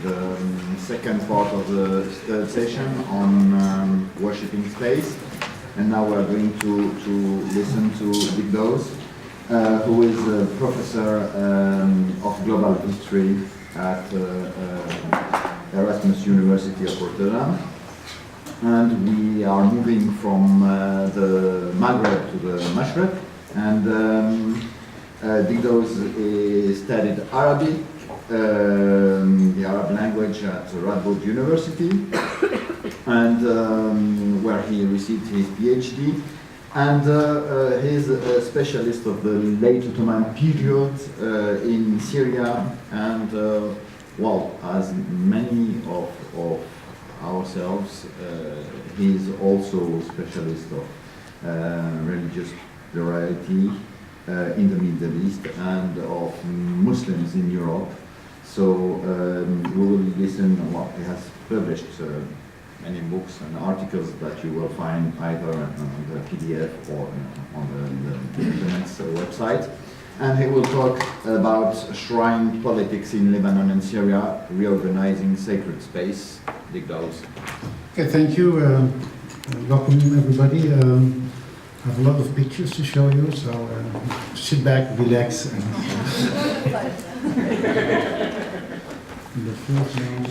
the second part of the third session on worshipping space. And now we are going to listen to Douwes, who is a professor of global history at Erasmus University of Rotterdam. And we are moving from the Maghreb to the Mashrek. And Douwes studied Arabic, the Arab language at Radboud University, and where he received his Ph.D. And he's a specialist of the late Ottoman period in Syria, and well, as many of ourselves, he's also a specialist of religious plurality in the Middle East and of Muslims in Europe. So we will listen. Well, he has published many books and articles that you will find either on the PDF or on the internet's website. And he will talk about shrine politics in Lebanon and Syria, reorganizing sacred space. Douwes. Okay, thank you. Welcome everybody. I have a lot of pictures to show you, so sit back, relax. And the first one.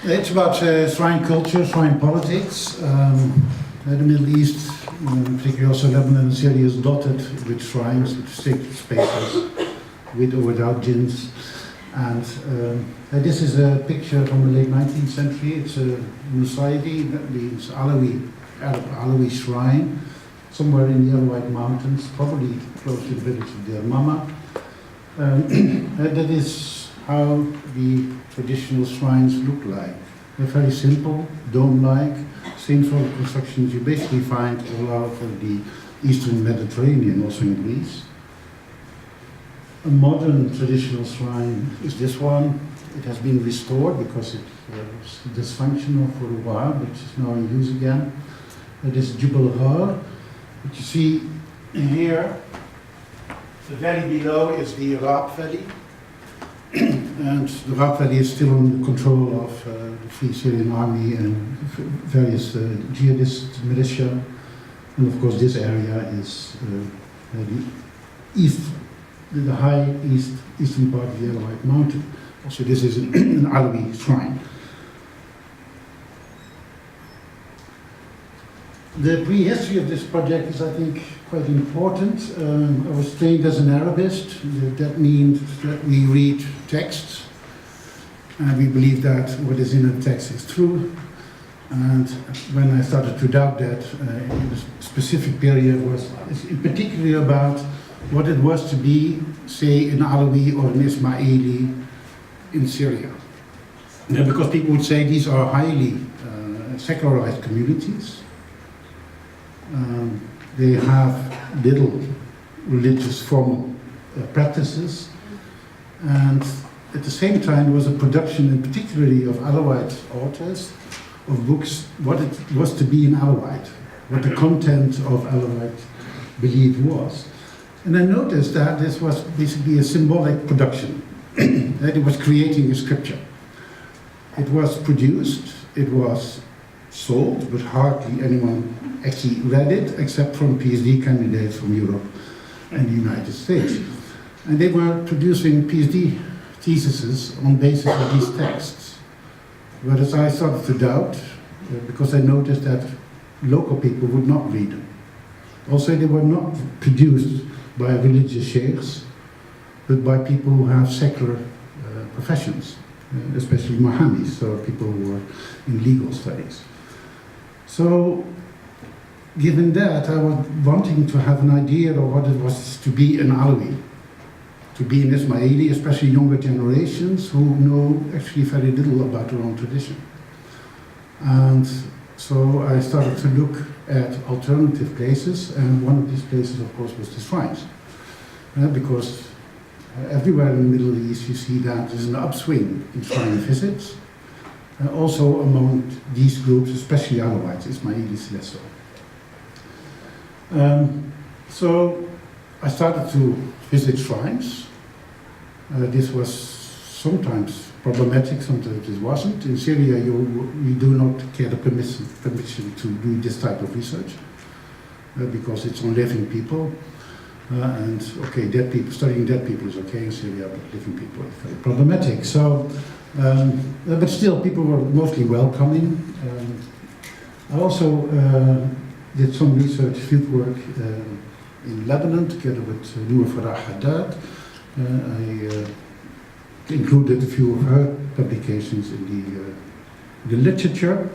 It's about shrine culture, shrine politics. The Middle East, particularly also Lebanon and Syria, is dotted with shrines, with sacred spaces, with or without jinns. And this is a picture from the late 19th century. It's a Nusaidi, that means Alawi shrine, somewhere in the Alawite mountains, probably close to the village of Deir Mama. That is how the traditional shrines look like. They're very simple, dome-like, same sort of constructions you basically find all over the Eastern Mediterranean, also in Greece. A modern traditional shrine is this one. It has been restored because it was dysfunctional for a while, but is now in use again. It is Jebel Har, which you see here. The valley below is the Rab Valley. And the Rab Valley is still under control of the Free Syrian Army and various jihadist militia. And of course this area is the high eastern part of the Alawite mountain. Also this is an Alawi shrine. The prehistory of this project is, I think, quite important. I was trained as an Arabist. That means that we read texts and we believe that what is in a text is true. And when I started to doubt that, in a specific period was in particular about what it was to be, say, an Alawi or an Ismaili in Syria. Because people would say these are highly secularized communities. They have little religious formal practices, and at the same time there was a production, in particularly of Alawite authors, of books, what it was to be an Alawite, what the content of Alawite belief was. And I noticed that this was basically a symbolic production, that it was creating a scripture. It was produced, it was sold, but hardly anyone actually read it, except from PhD candidates from Europe and the United States. And they were producing PhD theses on basis of these texts. Whereas I started to doubt, because I noticed that local people would not read them. Also, they were not produced by religious sheikhs, but by people who have secular professions, especially Mohammedis, so people who were in legal studies. So, given that, I was wanting to have an idea of what it was to be an Alawi, to be an Ismaili, especially younger generations who know actually very little about their own tradition. And so I started to look at alternative places, and one of these places, of course, was the shrines. Because everywhere in the Middle East you see that there's an upswing in shrine visits, also among these groups, especially Alawites, Ismailis less so. So I started to visit shrines, This was sometimes problematic, sometimes it wasn't. In Syria, we do not get the permission to do this type of research because it's on living people. And okay, dead people, studying dead people is okay in Syria, but living people is very problematic. So, but still, people were mostly welcoming. I also did some research fieldwork in Lebanon together with Noor Farah Haddad. I included a few of her publications in the literature.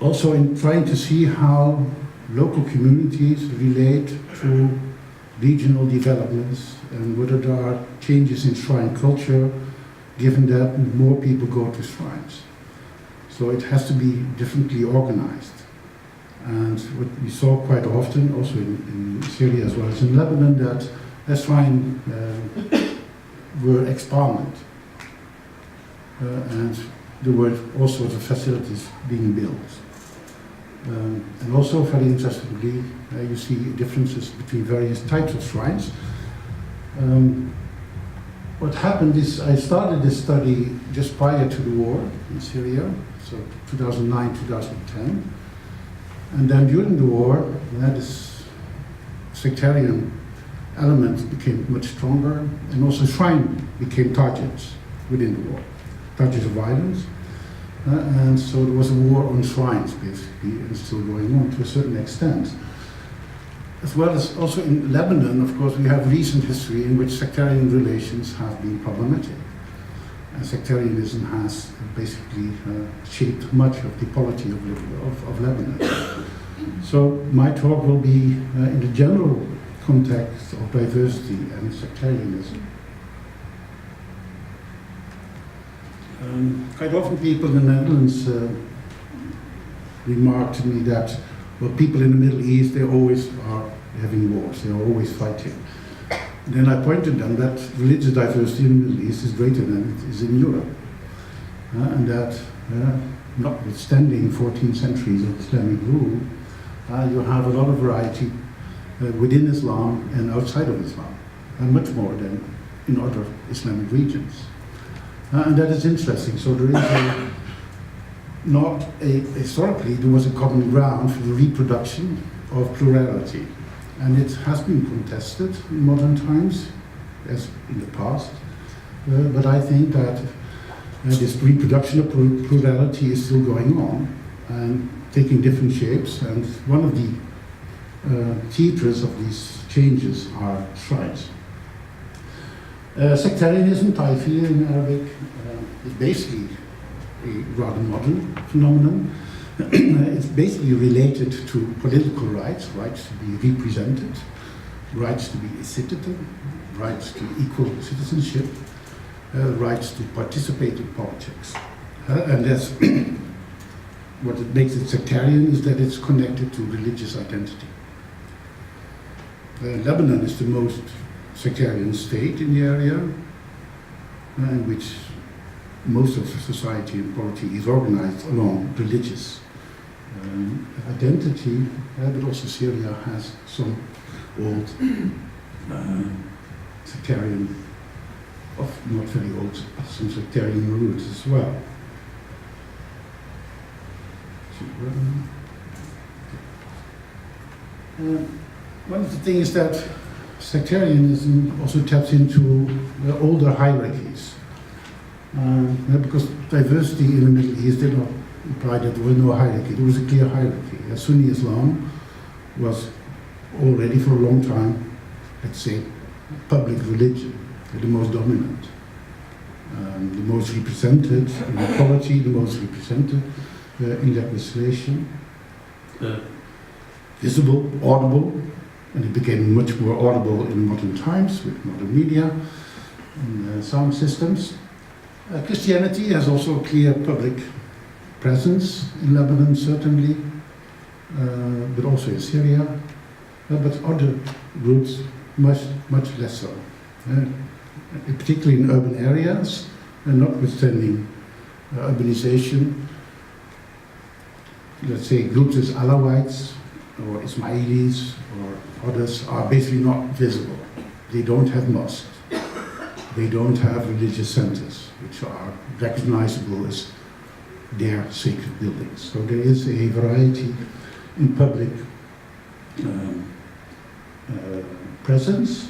Also in trying to see how local communities relate to regional developments and whether there are changes in shrine culture given that more people go to shrines. So it has to be differently organized. And what we saw quite often, also in Syria as well as in Lebanon, that shrines were expanded. And there were all sorts of facilities being built. And also, very interestingly, you see differences between various types of shrines. What happened is I started this study just prior to the war in Syria, so 2009, 2010. And then during the war, this sectarian element became much stronger, and also shrine became targets within the war, targets of violence. And so there was a war on shrines, basically, and it's still going on to a certain extent. As well as also in Lebanon, of course, we have recent history in which sectarian relations have been problematic. And sectarianism has basically shaped much of the polity of Lebanon. So my talk will be in the general context of diversity and sectarianism. Quite often people in the Netherlands remark to me that, well, people in the Middle East, they always are having wars, they're always fighting. And then I pointed them that religious diversity in the Middle East is greater than it is in Europe. And that, notwithstanding 14 centuries of Islamic rule, you have a lot of variety within Islam and outside of Islam, much more than in other Islamic regions. And that is interesting. So there is historically there was a common ground for the reproduction of plurality. And it has been contested in modern times, as in the past. But I think that this reproduction of plurality is still going on and taking different shapes. And one of the theaters of these changes are shrines. Sectarianism, Taifi in Arabic, is basically a rather modern phenomenon. It's basically related to political rights, rights to be represented, rights to be a citizen, rights to equal citizenship, rights to participate in politics. And that's what it makes it sectarian is that it's connected to religious identity. Lebanon is the most sectarian state in the area, in which most of society and polity is organized along religious identity, but also Syria has some old sectarian, not very old, some sectarian roots as well. One of the things is that sectarianism also taps into older hierarchies. Because diversity in the Middle East did not imply that there was no hierarchy. There was a clear hierarchy. Sunni Islam was already for a long time, let's say, public religion, the most dominant, the most represented in equality, the most represented in legislation, visible, audible, and it became much more audible in modern times with modern media and sound systems. Christianity has also a clear public presence in Lebanon, certainly, but also in Syria, but other groups much less so, particularly in urban areas, and notwithstanding urbanization. Let's say groups as Alawites or Ismailis or others are basically not visible. They don't have mosques. They don't have religious centers, which are recognizable as their sacred buildings. So there is a variety in public presence.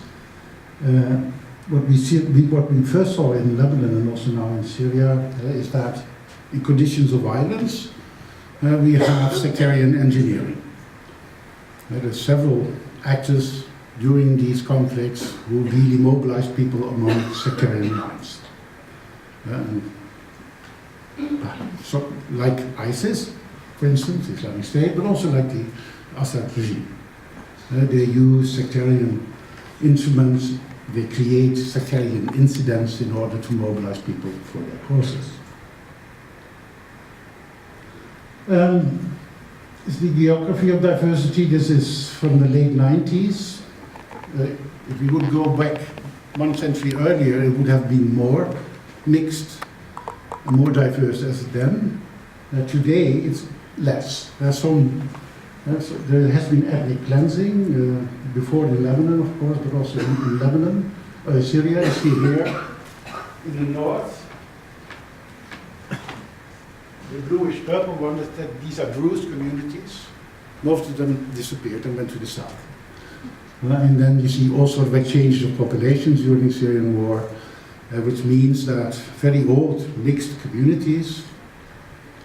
What we first saw in Lebanon and also now in Syria is that in conditions of violence, we have sectarian engineering. There are several actors during these conflicts who really mobilize people along sectarian lines. So, like ISIS, for instance, Islamic State, but also like the Assad regime. They use sectarian instruments, they create sectarian incidents in order to mobilize people for their causes. Is the geography of diversity. This is from the late 90s. If we would go back 1 century earlier, it would have been more mixed and more diverse as then. Today, it's less. There has been ethnic cleansing before in Lebanon, of course, but also in Lebanon, Syria. You see here in the north. The bluish-purple one, these are Druze communities. Most of them disappeared and went to the south. And then you see all sort of exchanges of populations during the Syrian war, which means that very old mixed communities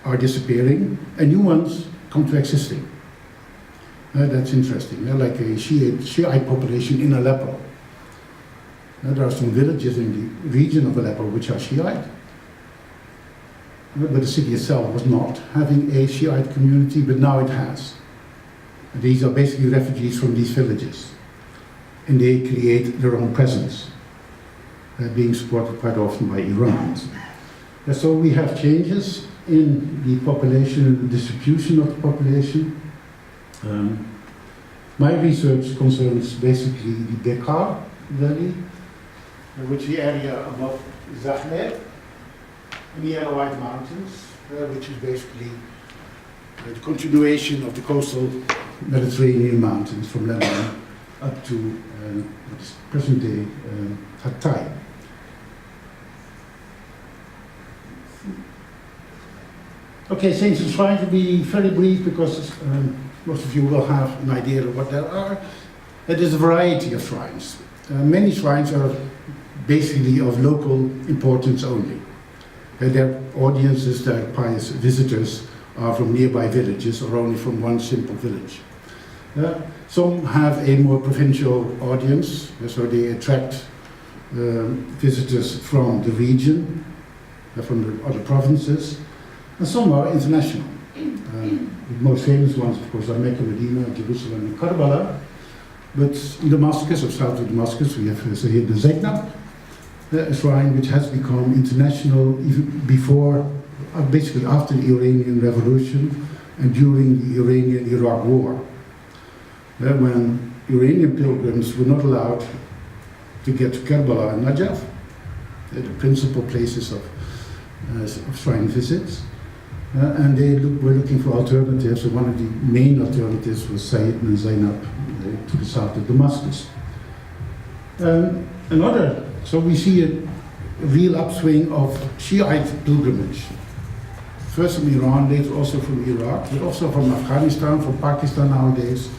are disappearing and new ones come to existing. That's interesting, like a Shiite population in Aleppo. There are some villages in the region of Aleppo which are Shiite. But the city itself was not having a Shiite community, but now it has. These are basically refugees from these villages. And they create their own presence, being supported quite often by Iran. So we have changes in the population and the distribution of the population. My research concerns basically the Bekaa Valley, which is the area above Zahle, in the Yellow-White Mountains, which is basically the continuation of the coastal Mediterranean mountains from Lebanon up to what is present-day Hatay. Okay, since I'm trying to be very brief because most of you will have an idea of what there are. There's a variety of shrines. Many shrines are basically of local importance only. Their audiences, their pious visitors, are from nearby villages or only from one simple village. Some have a more provincial audience, so they attract visitors from the region, from the other provinces, and some are international. The most famous ones, of course, are Mecca, Medina, Jerusalem, and Karbala. But in Damascus, or south of Damascus, we have Sayyid al-Zainab, a shrine which has become international even before, basically after the Iranian Revolution and during the Iranian-Iraq War, when Iranian pilgrims were not allowed to get to Karbala and Najaf, the principal places of shrine visits, and they were looking for alternatives, and one of the main alternatives was Sayyid and Zainab to the south of Damascus. So we see a real upswing of Shiite pilgrimage. First from Iran, later also from Iraq, but also from Afghanistan, from Pakistan nowadays.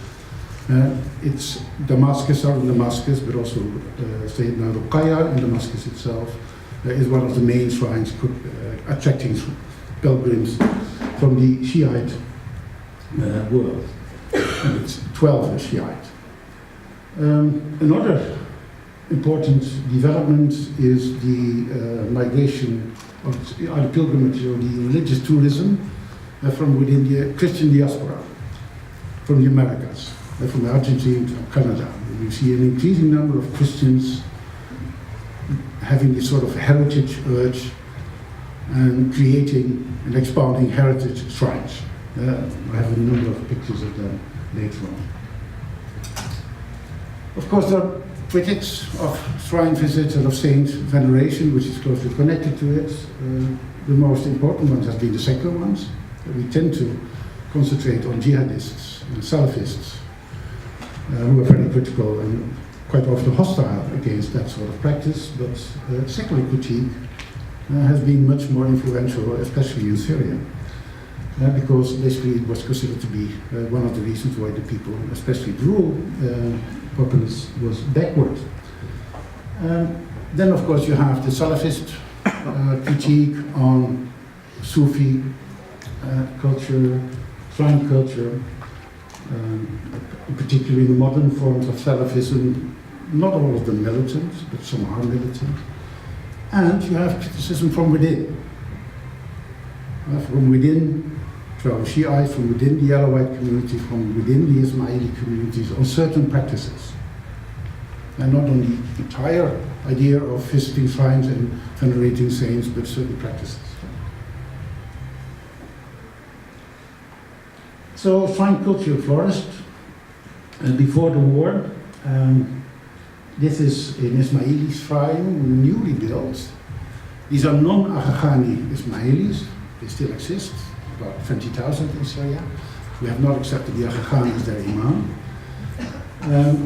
It's Damascus, southern Damascus, but also Sayyidina Ruqayya in Damascus itself is one of the main shrines attracting pilgrims from the Shiite world. And it's 12 are Shiite. Another important development is the migration of the pilgrimage or the religious tourism from within the Christian diaspora, from the Americas, from Argentina to Canada. You see an increasing number of Christians having this sort of heritage urge and creating and expounding heritage shrines. I have a number of pictures of them later on. Of course, there are critics of shrine visits and of saint veneration, which is closely connected to it. The most important ones have been the secular ones. We tend to concentrate on jihadists and Salafists, who are very critical and quite often hostile against that sort of practice, but secular critique has been much more influential, especially in Syria, because basically it was considered to be one of the reasons why the people, especially the rural populace, was backward. Then, of course, you have the Salafist critique on Sufi culture, shrine culture, particularly the modern forms of Salafism, not all of them militant, but some are militant. And you have criticism from within. From within, from Shiite, from within the Alawite community, from within the Ismaili communities on certain practices. And not on the entire idea of visiting shrines and venerating saints, but certain practices. So shrine culture flourished before the war. This is an Ismaili shrine, newly built. These are non-Aghaghani Ismailis. They still exist, about 20,000 in Syria. We have not accepted the Aghaghani as their imam.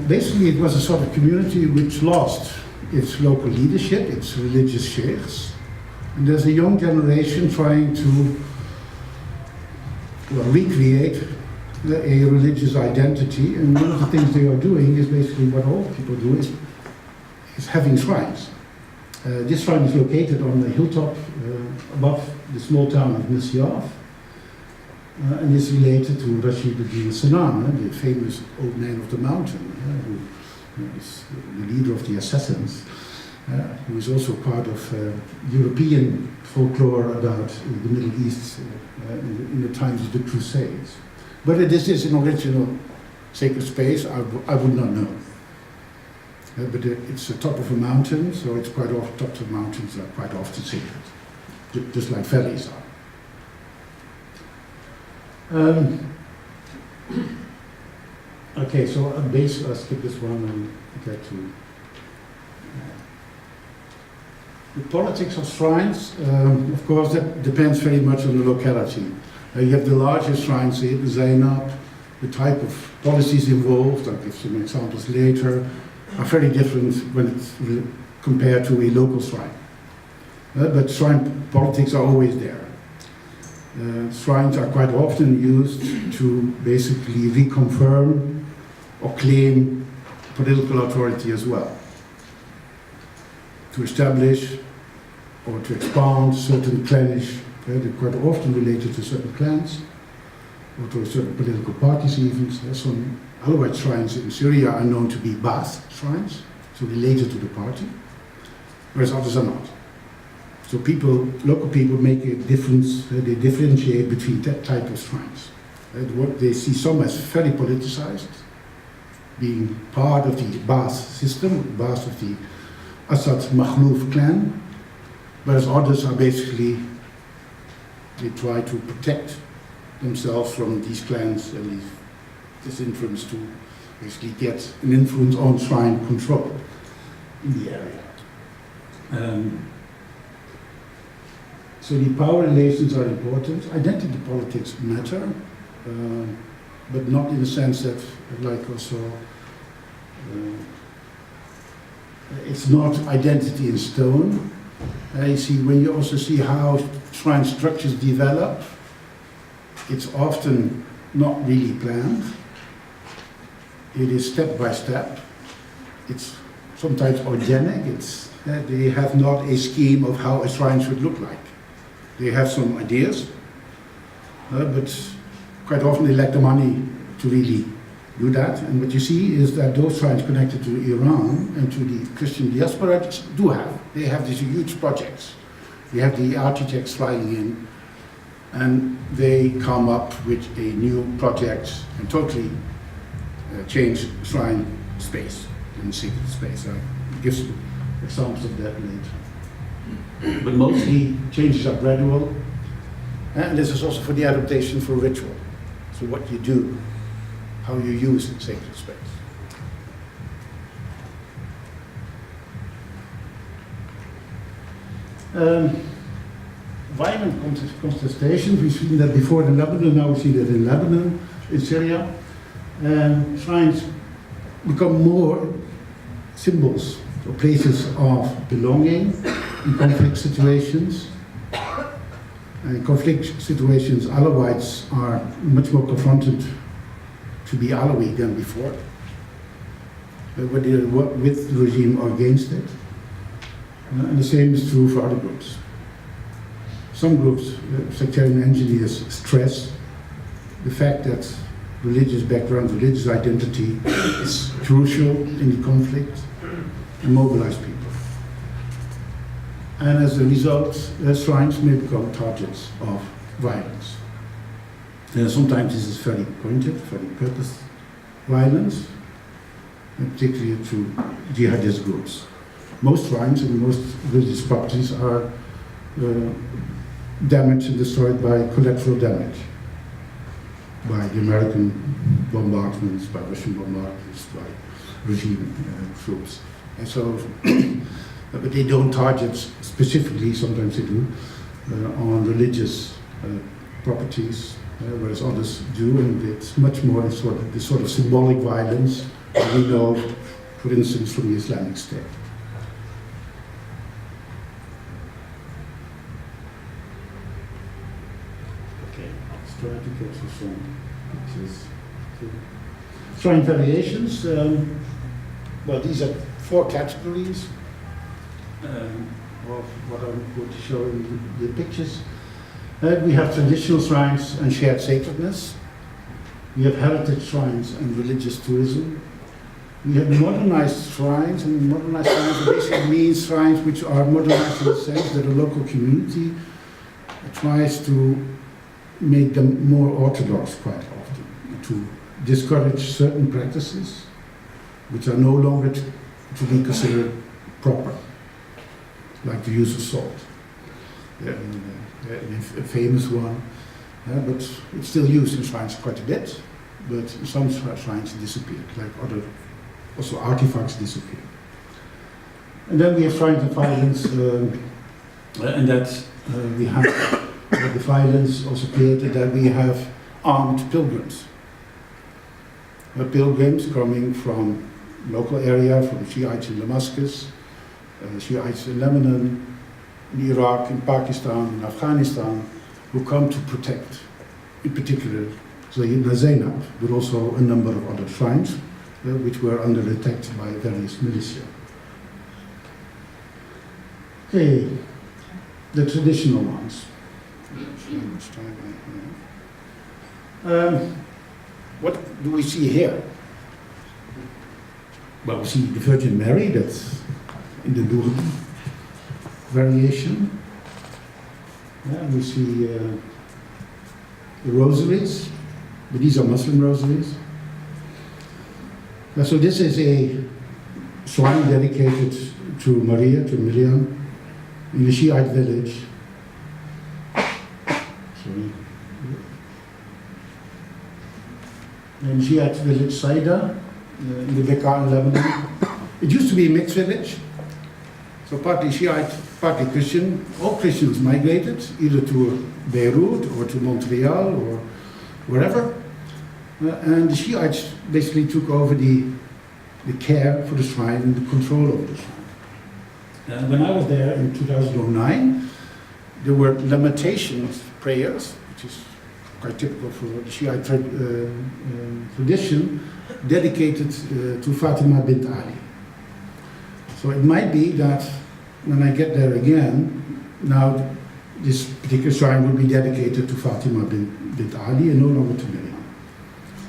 Basically, it was a sort of community which lost its local leadership, its religious sheikhs. And there's a young generation trying to recreate a religious identity, and one of the things they are doing is basically what all people do, is having shrines. This shrine is located on the hilltop above the small town of Misyaf, and is related to Rashid ad-Din Sanam, the famous old man of the mountain, who is the leader of the assassins, who is also part of European folklore about the Middle East in the times of the Crusades. Whether this is an original sacred space, I would not know. But it's the top of a mountain, so it's quite often, tops of mountains are quite often sacred, just like valleys are. Okay, so I'll skip this one and get to the politics of shrines. Of course, that depends very much on the locality. You have the larger shrines, the Zainab, the type of policies involved, I'll give some examples later, are very different when it's compared to a local shrine. But shrine politics are always there. Shrines are quite often used to basically reconfirm or claim political authority as well. To establish or to expand certain clanish, they're quite often related to certain clans or to certain political parties even. Some Alawite shrines in Syria are known to be Baath shrines, so related to the party, whereas others are not. So local people make a difference, they differentiate between that type of shrines. They see some as very politicized, being part of the Baath system, Baath of the Assad Makhlouf clan, whereas others are basically, they try to protect themselves from these clans and this influence to basically get an influence on shrine control in the area. So the power relations are important. Identity politics matter, but not in the sense that, like also, it's not identity in stone. You see, when you also see how shrine structures develop, it's often not really planned. It is step by step. It's sometimes organic. They have not a scheme of how a shrine should look like. They have some ideas, but quite often they lack the money to really do that. And what you see is that those shrines connected to Iran and to the Christian diaspora they have these huge projects. You have the architects flying in, and they come up with a new project and totally change shrine space and sacred space. I'll give some examples of that later. But mostly changes are gradual, and this is also for the adaptation for ritual. So what you do, how you use sacred space. Violent contestations, we've seen that before in Lebanon, now we see that in Lebanon, in Syria. Shrines become more symbols or places of belonging in conflict situations. And in conflict situations, Alawites are much more confronted to be Alawi than before, whether they work with the regime or against it. And the same is true for other groups. Some groups, sectarian engineers, stress the fact that religious background, religious identity is crucial in the conflict and mobilize people. And as a result, shrines may become targets of violence. Sometimes this is very pointed, very purposed violence, and particularly through jihadist groups. Most shrines and most religious properties are damaged and destroyed by collateral damage, by the American bombardments, by Russian bombardments, by regime troops. And so, but they don't target specifically, sometimes they do, on religious properties, whereas others do, and it's much more this sort of symbolic violence that we know, for instance, from the Islamic State. Let's try to capture some pictures. Shrine variations. Well, these are 4 categories of what I'm going to show in the pictures. We have traditional shrines and shared sacredness. We have heritage shrines and religious tourism. We have modernized shrines, and modernized shrines basically means shrines which are modernized in the sense that a local community tries to make them more orthodox quite often, to discourage certain practices which are no longer to be considered proper, like the use of salt. A famous one, but it's still used in shrines quite a bit, but some shrines disappeared, like other, also artifacts disappeared. And then we have shrines of violence, and that we have the violence also created that we have armed pilgrims. Pilgrims coming from local area, from Shiites in Damascus, Shiites in Lebanon, in Iraq, in Pakistan, in Afghanistan, who come to protect, in particular, Sayyidina Zainab, but also a number of other shrines, which were under attack by various militia. Okay, the traditional ones. What do we see here? Well, we see the Virgin Mary, that's in the Douwes variation. We see the rosaries, but these are Muslim rosaries. So this is a shrine dedicated to Maria, to Miriam, in the Shiite village. Sorry. In Shiite village Saida, in the Bekaa in Lebanon. It used to be a mixed village, so partly Shiite, partly Christian. All Christians migrated either to Beirut or to Montreal or wherever, and the Shiites basically took over the care for the shrine and the control over the shrine. When I was there in 2009, there were lamentation prayers, which is quite typical for the Shiite tradition, dedicated to Fatima bint Ali. So it might be that when I get there again, now this particular shrine will be dedicated to Fatima bint Ali and no longer to Miriam.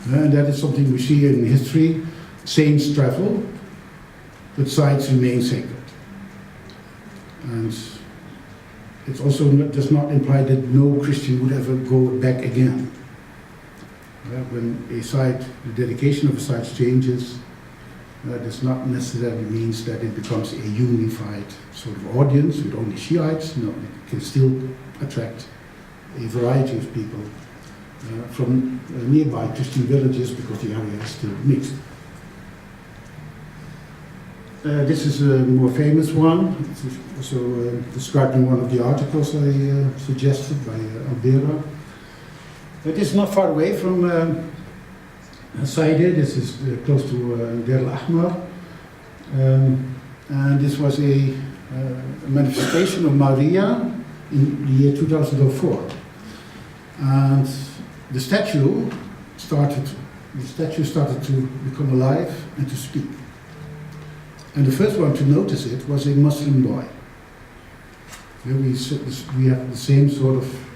And that is something we see in history. Saints travel, but sites remain sacred. And it also does not imply that no Christian would ever go back again. When a site, the dedication of a site changes, does not necessarily means that it becomes a unified sort of audience with only Shiites. No, it can still attract a variety of people from nearby Christian villages because the area is still mixed. This is a more famous one. It's also described in one of the articles I suggested by Albera. It is not far away from Saide. This is close to Deir al-Ahmar. And this was a manifestation of Mar Ilyas in the year 2004. And the statue started to become alive and to speak. And the first one to notice it was a Muslim boy. Here we have the same sort of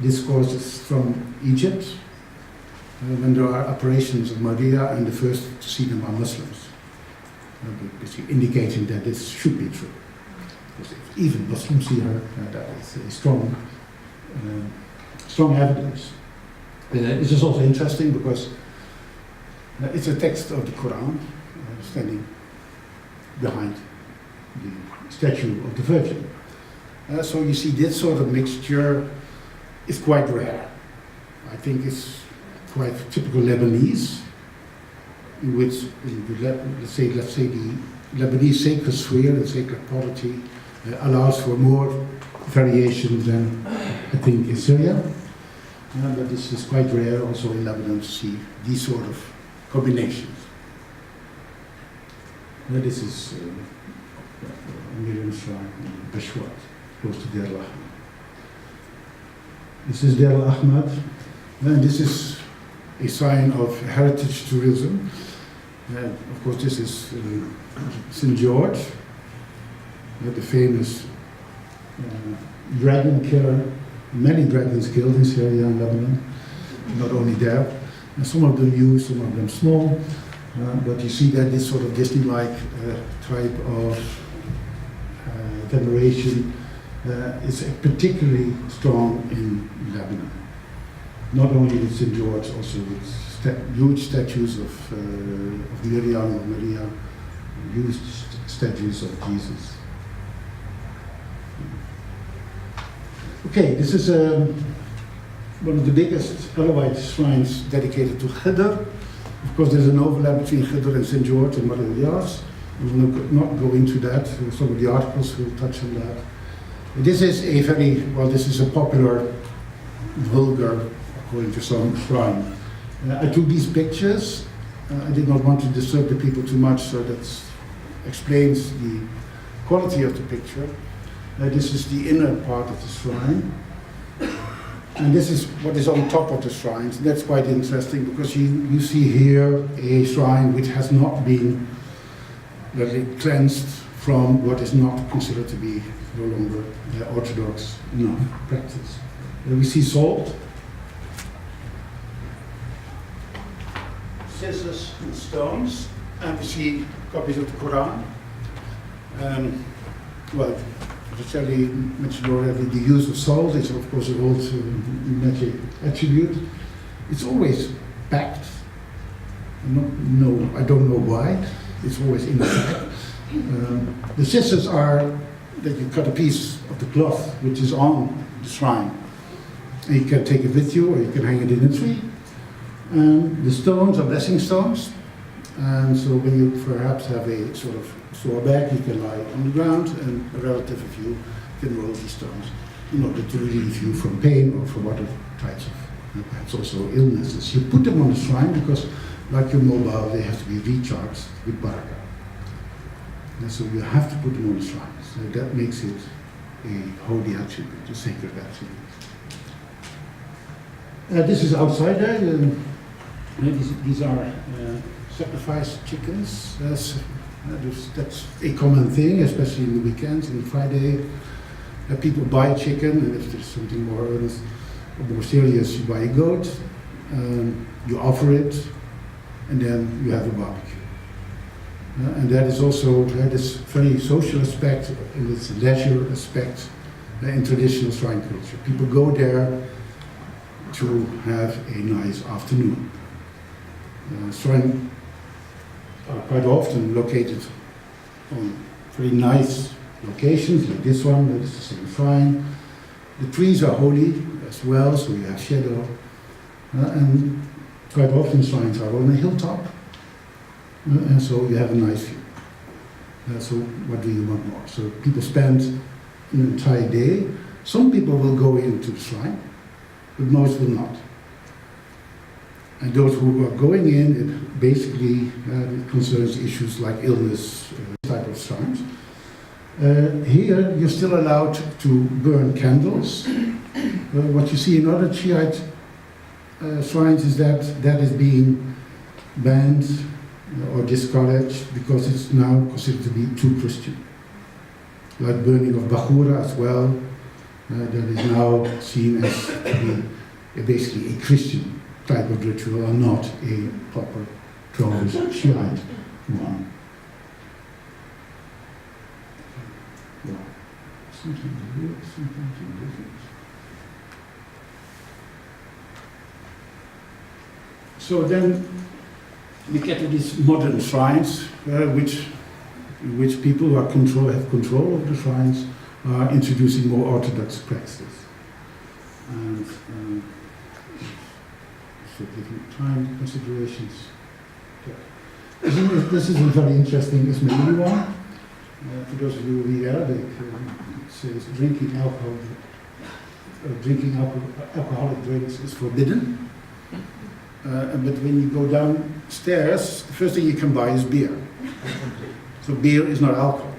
discourses from Egypt, when there are apparitions of Mar Ilyas, and the first to see them are Muslims, indicating that this should be true. Because if even Muslims see her, that is a strong evidence. This is also interesting because it's a text of the Quran standing behind the statue of the Virgin. So you see this sort of mixture is quite rare. I think it's quite typical Lebanese, in which let's say the Lebanese sacred sphere and sacred polity allows for more variation than I think in Syria. But this is quite rare also in Lebanon to see these sort of combinations. This is Miriam shrine in Beshwat, close to Deir al-Ahmad. This is Deir al-Ahmad, and this is a sign of heritage tourism. Of course, this is St. George, the famous dragon killer. Many dragons killed in Syria and Lebanon, not only there. And some of them huge, some of them small. But you see that this sort of Disney-like type of veneration is particularly strong in Lebanon. Not only with St. George, also with huge statues of Miriam or Maria, huge statues of Jesus. Okay, this is one of the biggest Alawite shrines dedicated to Khidr. Of course, there's an overlap between Khidr and St. George and Mar Ilyas. We will not go into that. Some of the articles will touch on that. This is this is a popular, vulgar, according to some, shrine. I took these pictures. I did not want to disturb the people too much, so that explains the quality of the picture. This is the inner part of the shrine. And this is what is on top of the shrines. That's quite interesting because you see here a shrine which has not been really cleansed from what is not considered to be no longer orthodox practice. We see salt, scissors and stones, and we see copies of the Quran. Shelley mentioned already the use of salt is of course an old magic attribute. It's always packed. I don't know why. It's always in the bag. The scissors are that you cut a piece of the cloth which is on the shrine. And you can take it with you or you can hang it in a tree. The stones are blessing stones. And so when you perhaps have a sort of sore back, you can lie on the ground, and a relative of you can roll these stones in order to relieve you from pain or from other types of perhaps also illnesses. You put them on the shrine because, like your mobile, they have to be recharged with barakah. And so you have to put them on the shrine. So that makes it a holy attribute, a sacred attribute. This is outside there. These are sacrificed chickens. That's a common thing, especially in the weekends, on Friday. People buy chicken, and if there's something more earnest or more serious, you buy a goat, you offer it, and then you have a barbecue. And that is also this very social aspect and this leisure aspect in traditional shrine culture. People go there to have a nice afternoon. Shrine are quite often located on very nice locations, like this one, that is the same shrine. The trees are holy as well, so you have shadow. And quite often shrines are on a hilltop, and so you have a nice view. So what do you want more? So people spend an entire day. Some people will go into the shrine, but most will not. And those who are going in, basically it concerns issues like illness, type of shrines. Here you're still allowed to burn candles. What you see in other Shiite shrines is that is being banned or discouraged because it's now considered to be too Christian. Like burning of Bahura as well, that is now seen as to be basically a Christian type of ritual and not a proper Troubles Shiite one. Yeah. Sometimes it works, sometimes it doesn't. So then we get to these modern shrines, which people who have control of the shrines are introducing more orthodox practices. And so giving time considerations. This is a very interesting Ismaili one. For those of you who read Arabic, it says drinking alcoholic drinks is forbidden. But when you go downstairs, the first thing you can buy is beer. So beer is not alcohol.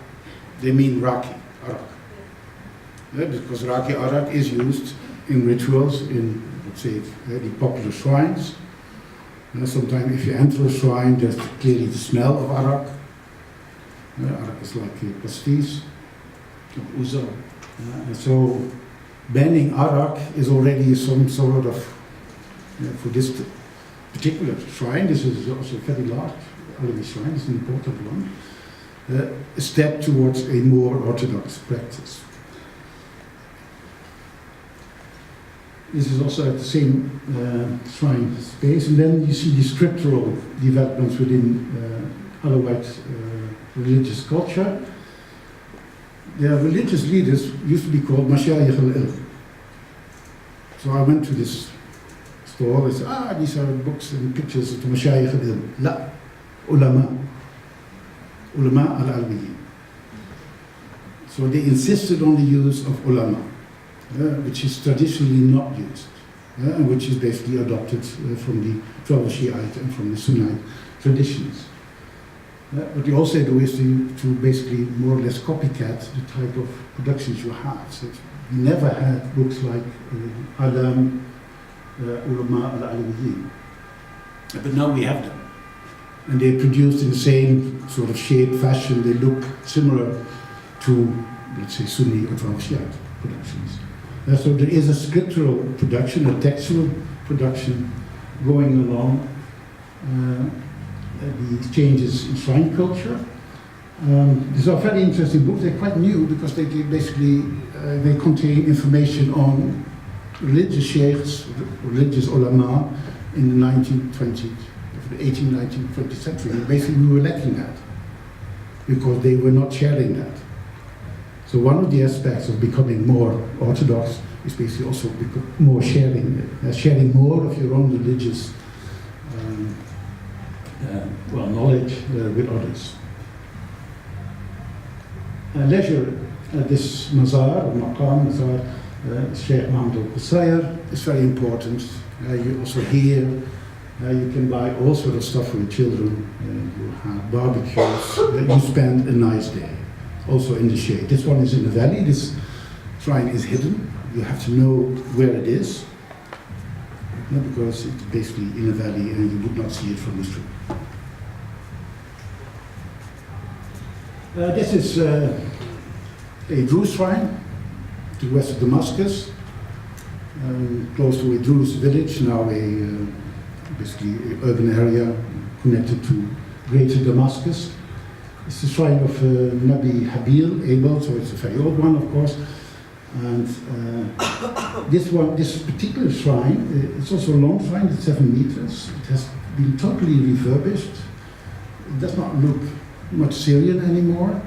They mean raki, arak. Yeah, because raki, arak is used in rituals in, let's say, the popular shrines. Sometimes if you enter a shrine, there's clearly the smell of arak. Arak is like a pastis of uzo. And so banning arak is already some sort of, for this particular shrine, this is also a very large Alevi shrine, it's an important one, a step towards a more orthodox practice. This is also at the same shrine space, and then you see the scriptural developments within Alawite religious culture. Their religious leaders used to be called Mashayikh al-Ilm. So I went to this store, I said, these are books and pictures of the Mashayikh al-Ilm. La, ulama al-Alawiyyin. So they insisted on the use of ulama, which is traditionally not used, and which is basically adopted from the Troubles Shiite and from the Sunnite traditions. What you also do is to basically more or less copycat the type of productions you have. So we never had books like Alam, Ulama al-Alawiyyin, but now we have them. And they're produced in the same sort of shape, fashion, they look similar to, let's say, Sunni or Troubles Shiite productions. So there is a scriptural production, a textual production going along the changes in shrine culture. These are very interesting books. They're quite new because they basically they contain information on religious sheikhs, religious ulama in the 1920s, the 18th, 19th, 20th century. And basically we were lacking that because they were not sharing that. So one of the aspects of becoming more orthodox is basically also more sharing more of your own religious knowledge with others. Leisure, this mazar, or maqam, mazar, Sheikh Mohammed al-Qusayr is very important. You also hear, you can buy all sorts of stuff for your children. You have barbecues, you spend a nice day. Also in the shade. This one is in the valley, this shrine is hidden. You have to know where it is, because it's basically in a valley and you would not see it from the street. This is a Druze shrine to the west of Damascus, close to a Druze village, now basically an urban area connected to greater Damascus. It's the shrine of Nabi Habil, Abel, so it's a very old one, of course. And this particular shrine, it's also a long shrine, it's 7 meters. It has been totally refurbished. It does not look much Syrian anymore.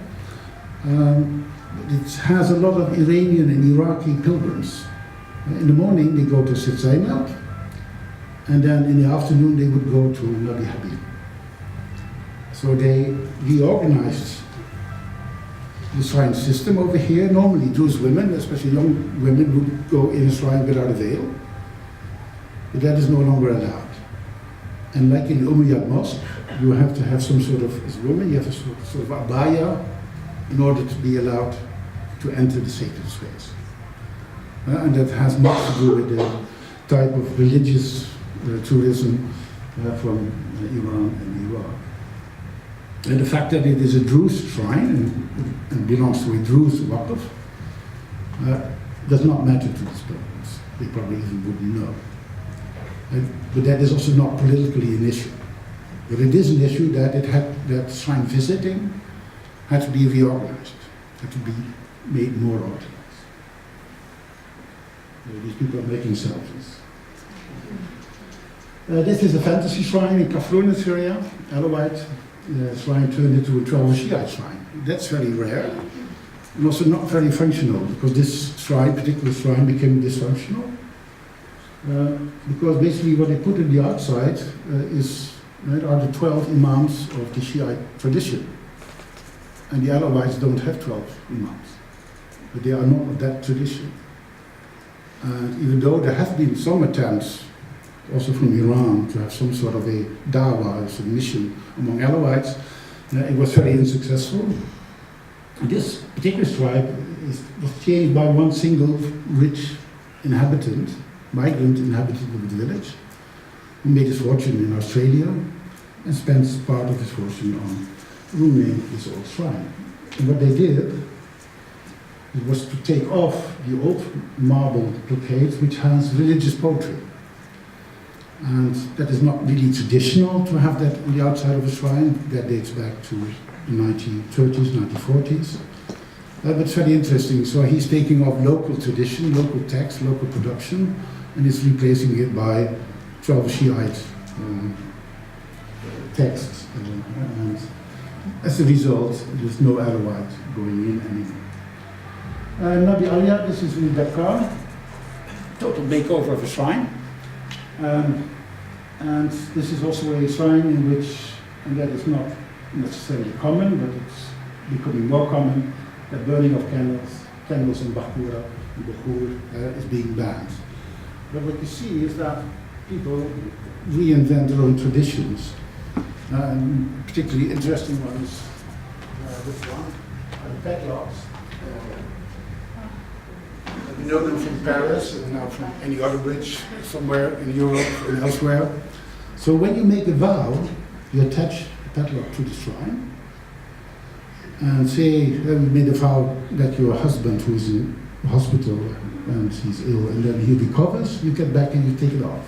It has a lot of Iranian and Iraqi pilgrims. In the morning, they go to Sid Zainab, and then in the afternoon, they would go to Nabi Habil. So they reorganized the shrine system over here. Normally Druze women, especially young women, would go in a shrine without a veil, but that is no longer allowed. And like in the Umayyad Mosque, you have to have some sort of, as a woman, you have a sort of abaya in order to be allowed to enter the sacred space. And that has much to do with the type of religious tourism from Iran and Iraq. And the fact that it is a Druze shrine and belongs to a Druze waqf does not matter to these purpose. They probably even wouldn't know. But that is also not politically an issue. But it is an issue that that shrine visiting had to be reorganized, had to be made more organized. These people are making selfies. This is a fantasy shrine in Kafrun in Syria, Alawite shrine turned into a 12 Shiite shrine. That's very rare, and also not very functional, because this particular shrine became dysfunctional. Because basically what they put in the outside are the 12 imams of the Shiite tradition. And the Alawites don't have 12 imams, but they are not of that tradition. And even though there have been some attempts, also from Iran, to have some sort of a dawah, a mission among Alawites, it was very unsuccessful. And this particular tribe was changed by one single rich inhabitant, migrant inhabitant of the village, who made his fortune in Australia and spent part of his fortune on ruining this old shrine. And what they did was to take off the old marble plaque, which has religious poetry. And that is not really traditional to have that on the outside of a shrine. That dates back to the 1930s, 1940s. But it's very interesting. So he's taking off local tradition, local text, local production, and is replacing it by 12 Shiite texts. And as a result, there's no Alawite going in anymore. Mar Ilyas, this is in Dakar, total makeover of a shrine. And this is also a shrine in which, and that is not necessarily common, but it's becoming more common, that burning of candles in Bakhura, is being banned. But what you see is that people reinvent their own traditions. Particularly interesting one is this one, the padlocks. We know them from Paris and now from any other bridge somewhere in Europe and elsewhere. So when you make a vow, you attach the padlock to the shrine and say, we made a vow that your husband who is in hospital and he's ill and then he recovers, you get back and you take it off.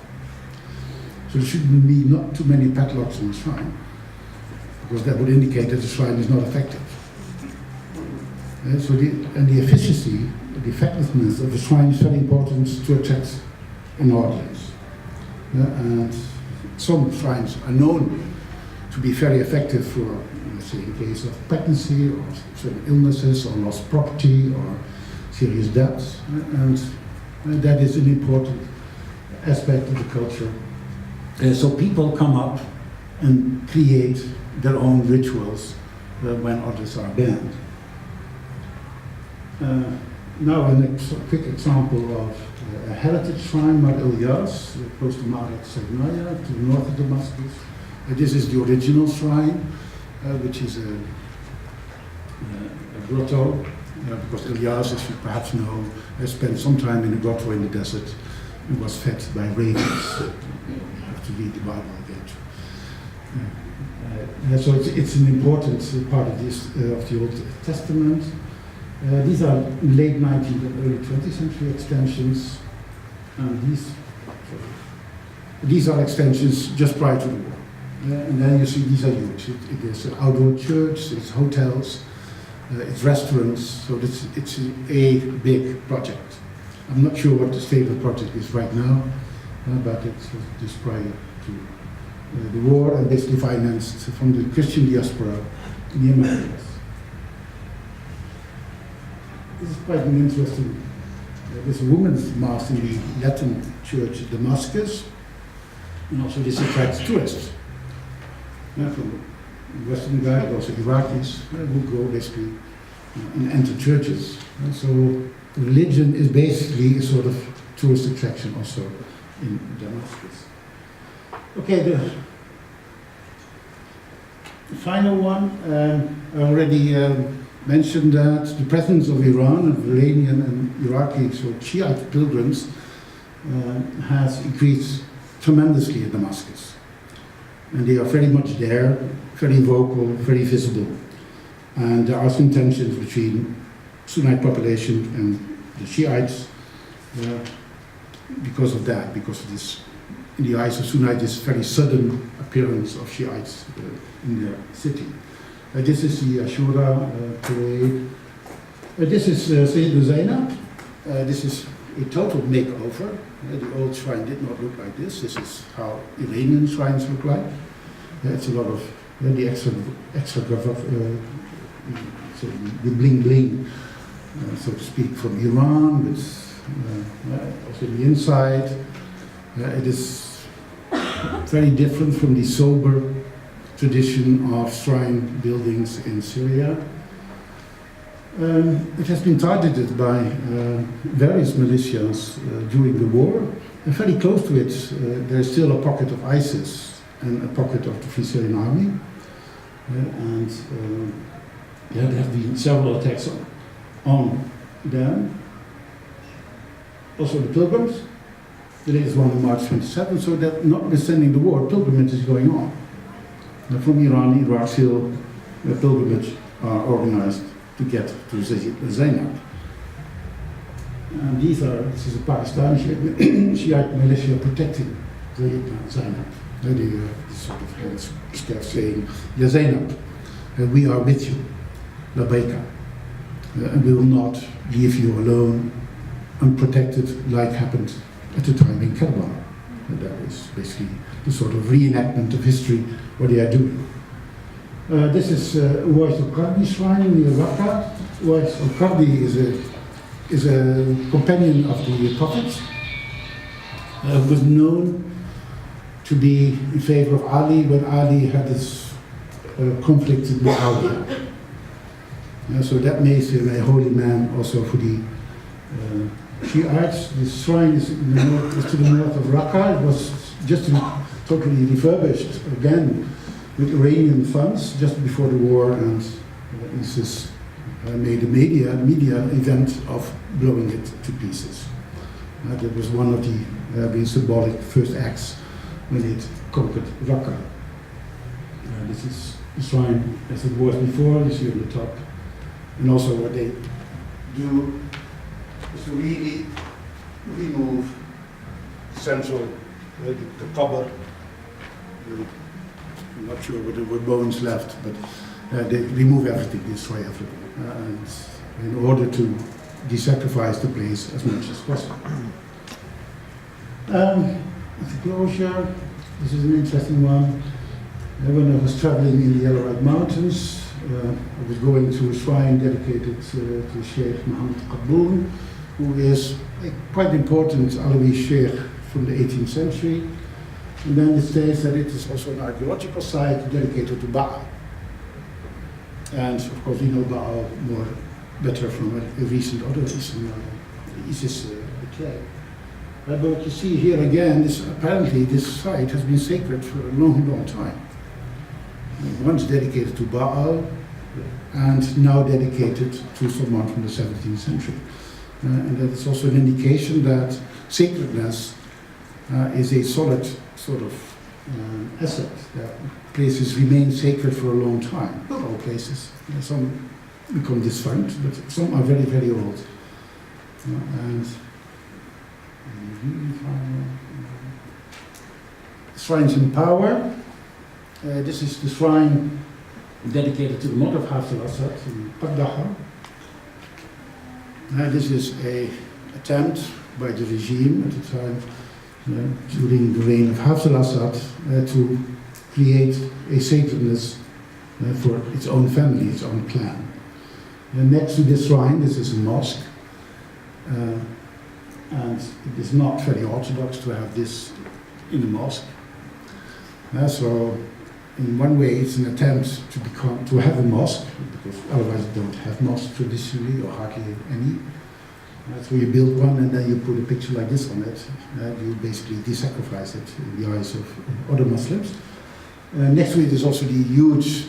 So there shouldn't be not too many padlocks on the shrine, because that would indicate that the shrine is not effective. So the efficiency, the effectiveness of the shrine is very important to attract an audience. And some shrines are known to be very effective for, let's say, in case of pregnancy or certain illnesses or lost property or serious debts. And that is an important aspect of the culture. So people come up and create their own rituals when others are banned. Now a quick example of a heritage shrine, Mar Ilyas, close to Mar Ilyas, to the north of Damascus. This is the original shrine, which is a grotto, because Ilyas, as you perhaps know, has spent some time in a grotto in the desert and was fed by ravens. You have to read the Bible again. So it's an important part of the Old Testament. These are late 19th and early 20th century extensions. These are extensions just prior to the war. And then you see these are huge. It is an outdoor church, it's hotels, it's restaurants, so it's a big project. I'm not sure what the state of the project is right now, but it's just prior to the war and basically financed from the Christian diaspora in the Americas. This is quite an interesting, there's a woman's mass in the Latin church in Damascus, and also this attracts tourists. From the Western guide, also Iraqis, who go basically and enter churches. So religion is basically a sort of tourist attraction also in Damascus. Okay, The final one, I already mentioned that the presence of Iran, of Iranian and Iraqi, so Shiite pilgrims, has increased tremendously in Damascus. And they are very much there, very vocal, very visible. And there are some tensions between Sunnite population and the Shiites because of that, because of this, in the eyes of Sunnite, this very sudden appearance of Shiites in their city. This is the Ashura parade. This is Sayyid Zainab. This is a total makeover. The old shrine did not look like this. This is how Iranian shrines look like. It's a lot of the extra so the bling bling, so to speak, from Iran, with also the inside. It is very different from the sober tradition of shrine buildings in Syria. It has been targeted by various militias during the war. And very close to it, there is still a pocket of ISIS and a pocket of the Free Syrian Army. There have been several attacks on them. Also the pilgrims. The latest one on March 27, so that notwithstanding the war, pilgrimage is going on. From Iran, Iraq, still pilgrimage are organized to get to Zainab. And this is a Pakistani Shiite militia protecting Zainab. They sort of had a scarf saying, Ya Zainab, we are with you, Labaika, and we will not leave you alone, unprotected, like happened at the time in Karbala. And that is basically the sort of reenactment of history, what they are doing. This is Uwais al-Qarni shrine near Raqqa. Uwais al-Qarni is a companion of the Prophet, was known to be in favor of Ali when Ali had this conflict with Muawiyah. So that makes him a holy man also for the Shiites. This shrine is, to the north of Raqqa. It was just totally refurbished again with Iranian funds just before the war, and ISIS made a media event of blowing it to pieces. That was one of the very symbolic first acts when it conquered Raqqa. This is the shrine as it was before, you see on the top. And also what they do is to really remove central, the cupboard. I'm not sure whether there were bones left, but they remove everything, destroy everything, and in order to de-sacrifice the place as much as possible. The closure, this is an interesting one. When I was traveling in the Alawite Mountains, I was going to a shrine dedicated to Sheikh Muhammad Qaboon, who is a quite important Alawi sheikh from the 18th century. And then it states that it is also an archaeological site dedicated to Baal. And of course, we know Baal better from a recent other ISIS decay. But what you see here again, apparently this site has been sacred for a long, long time. Once dedicated to Baal, and now dedicated to someone from the 17th century. And that is also an indication that sacredness is a solid sort of asset, that places remain sacred for a long time. Not all places. Some become defunct, but some are very, very old. Shrines in power. This is the shrine dedicated to the mother of Hafez al-Assad in Qaddaha. This is an attempt by the regime at the time, during the reign of Hafez al-Assad, to create a sacredness for its own family, its own clan. Next to this shrine, this is a mosque. And it is not very orthodox to have this in a mosque. So in one way it's an attempt to have a mosque, because otherwise you don't have mosques traditionally, or hardly any. So you build one and then you put a picture like this on it. You basically de-sacrifice it in the eyes of other Muslims. Next to it is also the huge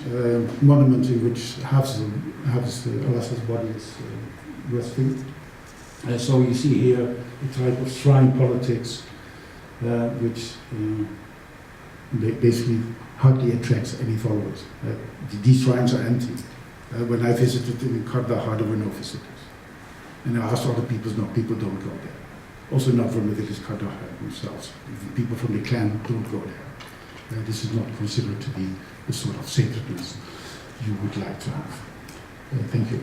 monument in which Al-Assad's body is resting. So you see here a type of shrine politics, which basically hardly attracts any followers. These shrines are empty. When I visited in Kandahar, there were no visitors. And I asked other people, no, people don't go there. Also not from the village Kandahar themselves. Even people from the clan don't go there. This is not considered to be the sort of sacredness you would like to have. Thank you.